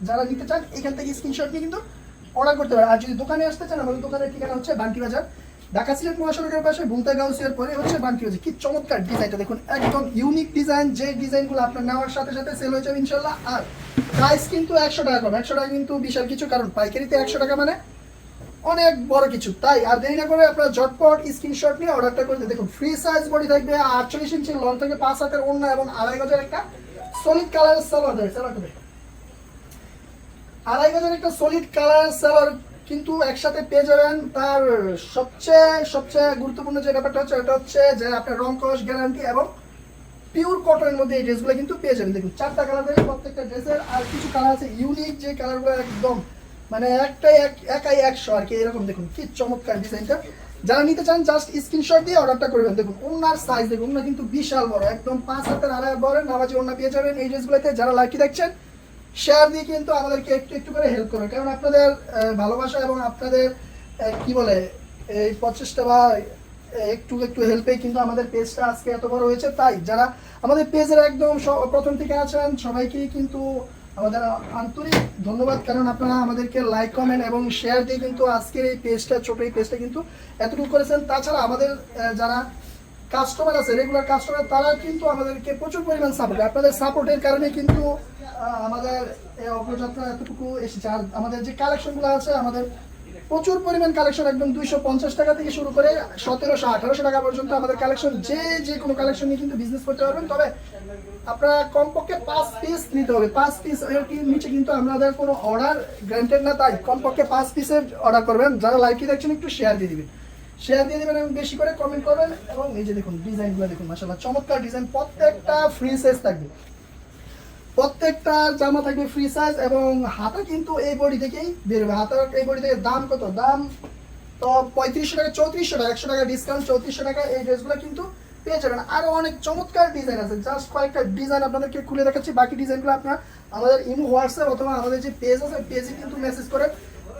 যারা নিতে চান এখান থেকে স্ক্রিনশট নিয়ে কিন্তু অর্ডার করতে পারেন। আর যদি দোকানে আসতে চান, আমাদের দোকানের ঠিকানা হচ্ছে বান্টি বাজার, ঢাকা সিলেট মহাসড়কের পাশে বুলতা গাউসিয়ার পরে হচ্ছে বান্টি বাজার। কি চমৎকার ডিজাইনটা দেখুন, একদম ইউনিক ডিজাইন, যে ডিজাইনগুলো আপনার নেওয়ার সাথে সাথে সেল হয়ে যাবে ইনশাল্লাহ। আর প্রাইস কিন্তু 100 টাকা কম, 100 টাকা কিন্তু বিশাল কিছু, কারণ পাইকারিতে 100 টাকা মানে অনেক বড় কিছু। তাই আর দেরি না করে আপনারা ঝটপট স্ক্রিনশট নিয়ে অর্ডারটা করে দিন। দেখুন ফ্রি সাইজ বডি থাকবে, 48 ইঞ্চি লং থেকে 5 হাতের ওড়না এবং 2.5 গজের একটা সলিড কালারের সালোয়ার দেবে। সালোয়ার দেবে 2.5 গজের একটা সলিড কালারের সালোয়ার কিন্তু একসাথে পেয়ে যাবেন। তার সবচেয়ে গুরুত্বপূর্ণ যে ব্যাপারটা হচ্ছে এটা হচ্ছে যে আপনার রং কস গ্যারান্টি এবং পিওর কটনের মধ্যে এই ড্রেসগুলো কিন্তু পেয়ে যাবেন। দেখুন 4টা কালার দেবে প্রত্যেকটা ড্রেসের, আর কিছু কালার আছে ইউনিক, যে কালারগুলো একদম মানে একাই 100 আর কি, এরকম দেখুন কি চমৎকার ডিজাইনটা। যারা নিতে চান জাস্ট স্ক্রিনশট দিয়ে অর্ডারটা করবেন। দেখুন ওনার সাইজ দেখুন, ওনা কিন্তু বিশাল বড়, একদম 5 হাতের 2.5 বড় নামাজি ওনা পেয়ে যাবেন এই ড্রেসগুলোতে। যারা লাইভটি দেখছেন শেয়ার দিয়ে কিন্তু আমাদেরকে একটু একটু করে হেল্প করবেন, কারণ আপনাদের ভালোবাসা এবং আপনাদের কি বলে এই প্রচেষ্টা বা একটু একটু হেল্পে কিন্তু আমাদের পেজটা আজকে এত বড় হয়েছে। তাই যারা আমাদের পেজের একদম প্রথম থেকে আছেন সবাইকেই কিন্তু আমাদের আন্তরিক ধন্যবাদ, কারণ আপনারা আমাদেরকে লাইক কমেন্ট এবং শেয়ার দিয়ে কিন্তু আজকের এই পেজটা, ছোট এই পেজটা কিন্তু এতটুকু করেছেন। তাছাড়া আমাদের যারা কাস্টমার আছে, রেগুলার কাস্টমার, তারা কিন্তু আমাদেরকে প্রচুর পরিমাণ সাপোর্ট, আপনাদের সাপোর্টের কারণে কিন্তু আমাদের এই অগ্রযাত্রা এতটুকু এসেছে। আর আমাদের যে কালেকশনগুলো আছে, আমাদের প্রচুর পরিমাণ কালেকশন, একদম 250 টাকা থেকে শুরু করে 1700-1800 টাকা পর্যন্ত আমাদের কালেকশন, যে কোনো কালেকশন নিয়ে কিন্তু বিজনেস করতে পারবেন। তবে আপনারা কমপক্ষে 5 পিস নিতে হবে, 5 পিস এর নিচে কিন্তু আমাদের কোনো অর্ডার গ্রান্টেড না। তাই কমপক্ষে 5 পিসের অর্ডার করবেন। যারা লাইভটি দেখছেন একটু শেয়ার দিয়ে দিবেন, এবং বেশি করে কমেন্ট করবেন। এবং এই যে দেখুন ডিজাইনগুলো দেখুন, মাশাআল্লাহ চমৎকার ডিজাইন, প্রত্যেকটা ফ্রি সাইজ থাকবে, প্রত্যেকটা জামা থাকবে ফ্রি সাইজ, এবং হাতা কিন্তু এই বডি থেকেই বেরোবে। হাতার এই বডি থেকে দাম কত, দাম তো 3500 টাকা, 3400 টাকা, 100 টাকা ডিসকাউন্ট, 3400 টাকা এই ড্রেসগুলো কিন্তু পেয়ে যাবেন। আরো অনেক চমৎকার ডিজাইন আছে, জাস্ট কয়েকটা ডিজাইন আপনাদেরকে খুলে দেখাচ্ছি। বাকি ডিজাইনগুলো আপনারা আমাদের ইমো, হোয়াটসঅ্যাপ অথবা আমাদের যে পেজ আছে পেজে কিন্তু মেসেজ করে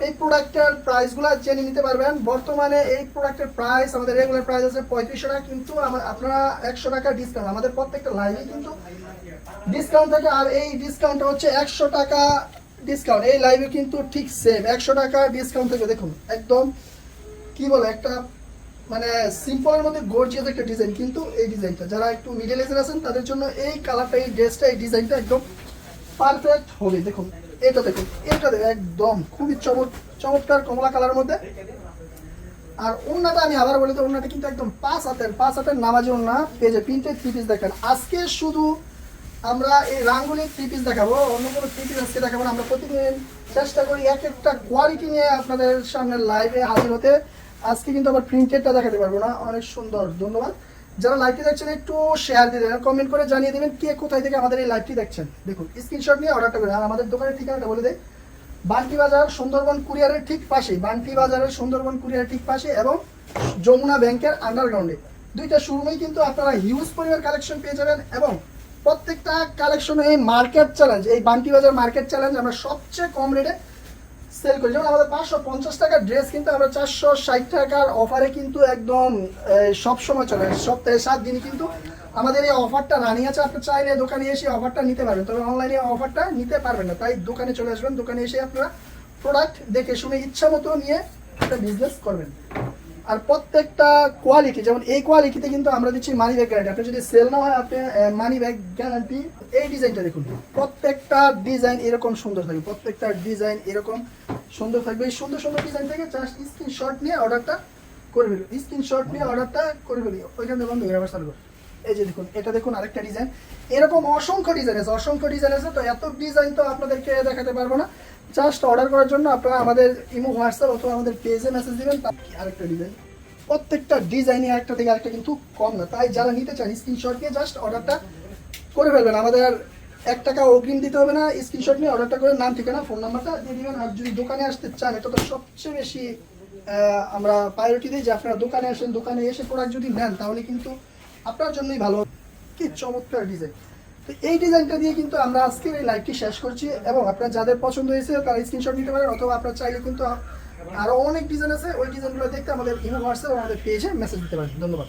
এই প্রোডাক্টের প্রাইসগুলো জেনে নিতে পারবেন। বর্তমানে এই প্রোডাক্টের প্রাইস আমাদের রেগুলার প্রাইস আছে 3500 টাকা, কিন্তু আপনারা 100 টাকা ডিসকাউন্ট, আমাদের প্রত্যেকটা লাইভে কিন্তু ডিসকাউন্ট থাকে। আর এই ডিসকাউন্টটা হচ্ছে 100 টাকা ডিসকাউন্ট, এই লাইভে কিন্তু ঠিক সেম 100 টাকা ডিসকাউন্ট থেকে। দেখুন একদম কি বলে একটা মানে সিম্পলের মধ্যে গর্জিয়াস একটা ডিজাইন, কিন্তু এই ডিজাইনটা যারা একটু মিডল এজের আছেন তাদের জন্য এই কালারটা, এই ড্রেসটা, এই ডিজাইনটা একদম পারফেক্ট হবে। দেখুন এটা দেখুন, এটা দেখুন একদম খুবই চমৎকার কমলা কালারের মধ্যে। আর ওন্নাটা আমি আবার বলি তো, ওন্নাটা কিন্তু একদম 5 হাতের নামাজি ওন্না পেজে প্রিন্টেড 3 পিস দেখেন। আজকে শুধু আমরা এই রাঙ্গুলি 3 পিস দেখাবো, অন্য কোনো 3 পিস আজকে দেখাবো না। আমরা প্রতিদিন চেষ্টা করি এক একটা কোয়ালিটি নিয়ে আপনাদের সামনে লাইভে হাজির হতে। আজকে কিন্তু আবার প্রিন্টেডটা দেখাতে পারবো না। অনেক সুন্দর, ধন্যবাদ। যারা লাইভটি দেখছেন একটু শেয়ার দিয়ে দেবেন, কমেন্ট করে জানিয়ে দেবেন কে কোথায় থেকে আমাদের এই লাইভটি দেখছেন। দেখুন স্ক্রিনশট নিয়ে অর্ডারটা করবেন। আর আমাদের দোকানের ঠিকানাটা বলে দেয়, বান্টি বাজার সুন্দরবন কুরিয়ারের ঠিক পাশে, বান্টি বাজারের সুন্দরবন কুরিয়ারের ঠিক পাশে এবং যমুনা ব্যাংকের আন্ডারগ্রাউন্ডে, দুইটা শোরুমেই কিন্তু আপনারা হিউজ পরিমাণ কালেকশন পেয়ে যাবেন। এবং প্রত্যেকটা কালেকশনে এই মার্কেট চ্যালেঞ্জ, এই বান্টি বাজার মার্কেট চ্যালেঞ্জ আমরা সবচেয়ে কম রেটে সেল করি। যেমন আমাদের 550 টাকার ড্রেস কিন্তু আমরা 460 টাকার অফারে কিন্তু একদম সবসময় চলে, সপ্তাহে 7 দিনই কিন্তু আমাদের এই অফারটা রানিং আছে। আপনি চাইলে দোকানে এসে অফারটা নিতে পারবেন, তবে অনলাইনে অফারটা নিতে পারবেন না। তাই দোকানে চলে আসবেন, দোকানে এসে আপনারা প্রোডাক্ট দেখে শুনে ইচ্ছা মতো নিয়ে একটা বিজনেস করবেন। আর প্রত্যেকটা কোয়ালিটি, যেমন এই কোয়ালিটিতে কিন্তু আমরা দিচ্ছি মানি ব্যাগ গ্যারান্টি। আপনি যদি সেল না হয় আপনি মানি ব্যাগ গ্যারান্টি। এই ডিজাইনটা দেখুন, প্রত্যেকটা ডিজাইন এরকম সুন্দর থাকবে, প্রত্যেকটা ডিজাইন এরকম সুন্দর থাকবে। এই সুন্দর সুন্দর ডিজাইন থেকে জাস্ট স্ক্রিনশট নিয়ে অর্ডারটা করে ফেলুন, স্ক্রিনশট নিয়ে অর্ডারটা করে ফেলি। ওইখানে বন্ধ হয়ে যাবে। এই যে দেখুন, এটা দেখুন আরেকটা ডিজাইন, এরকম অসংখ্য ডিজাইন আছে, অসংখ্য ডিজাইন আছে। তো এত ডিজাইন তো আপনাদেরকে দেখাতে পারবো না। জাস্ট অর্ডার করার জন্য আপনারা আমাদের ইমো, হোয়াটসঅ্যাপ অথবা আমাদের পেজে মেসেজ দিবেন। আরেকটা ডিজাইন, প্রত্যেকটা ডিজাইনই একটা থেকে আরেকটা কিন্তু কম না। তাই যারা নিতে চান স্ক্রিনশট নিয়ে জাস্ট অর্ডারটা করে ফেলবেন। আমাদের 1 টাকা অগ্রিম দিতে হবে না। স্ক্রিনশট নিয়ে অর্ডারটা করে নাম, ঠিকানা, ফোন নাম্বারটা দিয়ে দিবেন। আর যদি দোকানে আসতে চান, এটা তো সবচেয়ে বেশি আমরা প্রায়োরিটি দিই যে আপনারা দোকানে আসেন, দোকানে এসে প্রোডাক্ট যদি নেন তাহলে কিন্তু আপনার জন্যই ভালো। কি চমৎকার ডিজাইন! তো এই ডিজাইনটা দিয়ে কিন্তু আমরা আজকের এই লাইভটি শেষ করছি। এবং আপনার যাদের পছন্দ হয়েছে তারা স্ক্রিনশট নিতে পারেন, অথবা আপনার চাইলে কিন্তু আরো অনেক ডিজাইন আছে, ওই ডিজাইনগুলো দেখতে আমাদের ইমো, হোয়াটসঅ্যাপ আমাদের পেজে মেসেজ দিতে পারেন। ধন্যবাদ।